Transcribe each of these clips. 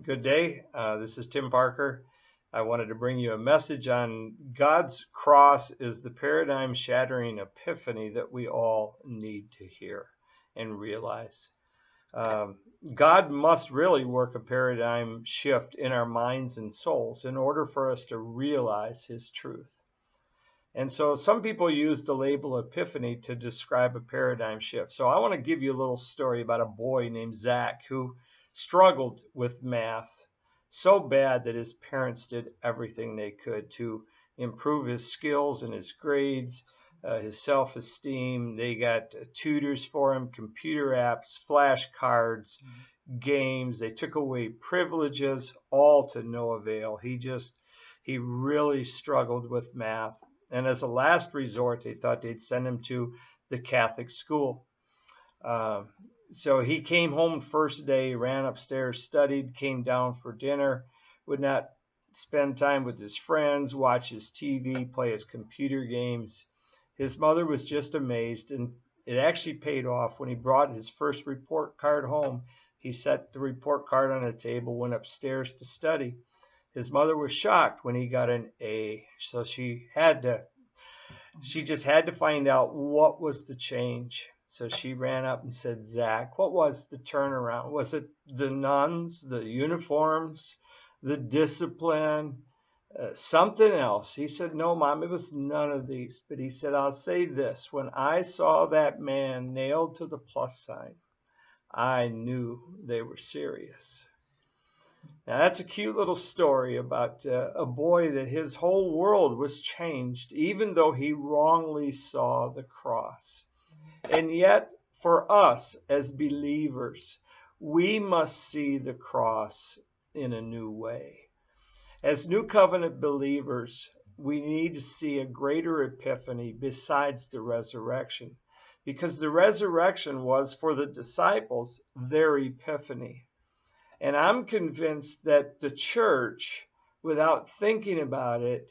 Good day. This is Tim Parker. I wanted to bring you a message on God's cross is the paradigm shattering epiphany that we all need to hear and realize. God must really work a paradigm shift in our minds and souls in order for us to realize his truth. And so some people use the label epiphany to describe a paradigm shift. So I want to give you a little story about a boy named Zach who struggled with math so bad that his parents did everything they could to improve his skills and his grades, his self-esteem. They got tutors for him, computer apps, flashcards, games. They took away privileges, all to no avail. He really struggled with math. And as a last resort, they thought they'd send him to the Catholic school. So he came home first day, ran upstairs, studied, came down for dinner, would not spend time with his friends, watch his TV, play his computer games. His mother was just amazed, and it actually paid off. When he brought his first report card home, he set the report card on a table, went upstairs to study. His mother was shocked when he got an A, so she just had to find out what was the change. So she ran up and said, "Zach, what was the turnaround? Was it the nuns, the uniforms, the discipline, something else?" He said, "No, Mom, it was none of these." But he said, "I'll say this, when I saw that man nailed to the plus sign, I knew they were serious." Now, that's a cute little story about a boy that his whole world was changed, even though he wrongly saw the cross. And yet, for us as believers, we must see the cross in a new way. As New Covenant believers, we need to see a greater epiphany besides the resurrection, because the resurrection was, for the disciples, their epiphany. And I'm convinced that the church, without thinking about it,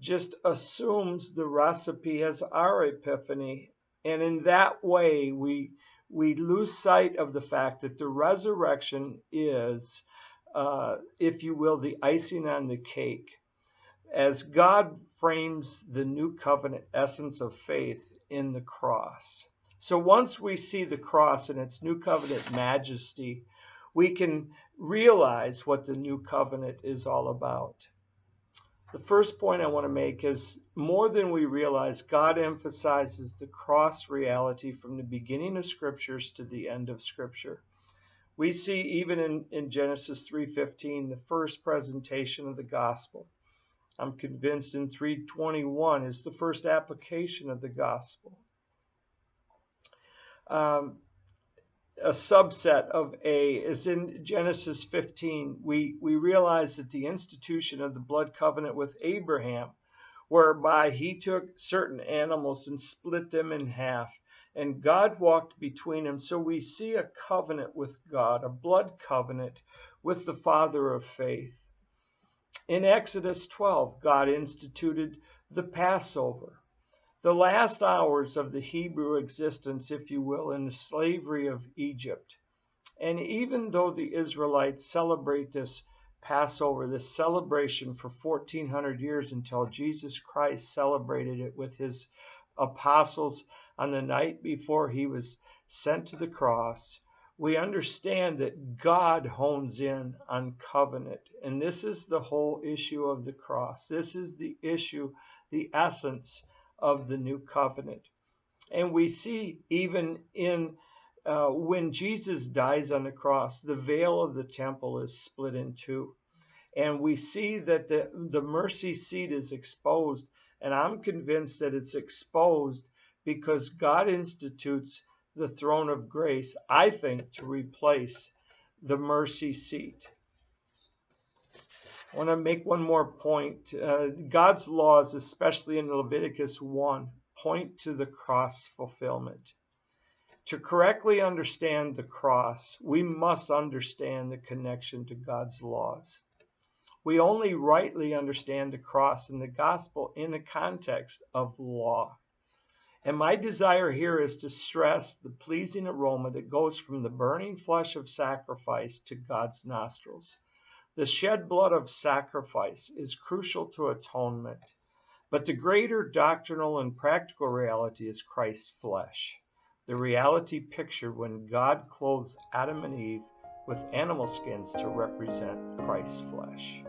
just assumes the recipe as our epiphany. And in that way, we lose sight of the fact that the resurrection is, if you will, the icing on the cake. As God frames the new covenant essence of faith in the cross. So once we see the cross in its new covenant majesty, we can realize what the new covenant is all about. The first point I want to make is, more than we realize, God emphasizes the cross reality from the beginning of Scriptures to the end of Scripture. We see even in Genesis 3:15, the first presentation of the gospel. I'm convinced in 3:21 is the first application of the gospel. A subset of A is in Genesis 15. We realize that the institution of the blood covenant with Abraham, whereby he took certain animals and split them in half, and God walked between them. So we see a covenant with God, a blood covenant with the Father of faith. In Exodus 12, God instituted the Passover. The last hours of the Hebrew existence, if you will, in the slavery of Egypt. And even though the Israelites celebrate this Passover, this celebration for 1400 years until Jesus Christ celebrated it with his apostles on the night before he was sent to the cross, we understand that God hones in on covenant. And this is the whole issue of the cross. This is the issue, the essence of the new covenant. And we see even in when Jesus dies on the cross, the veil of the temple is split in two. And we see that the mercy seat is exposed. And I'm convinced that it's exposed because God institutes the throne of grace, I think, to replace the mercy seat. I want to make one more point. God's laws, especially in Leviticus 1, point to the cross fulfillment. To correctly understand the cross, we must understand the connection to God's laws. We only rightly understand the cross and the gospel in the context of law. And my desire here is to stress the pleasing aroma that goes from the burning flesh of sacrifice to God's nostrils. The shed blood of sacrifice is crucial to atonement, but the greater doctrinal and practical reality is Christ's flesh, the reality pictured when God clothes Adam and Eve with animal skins to represent Christ's flesh.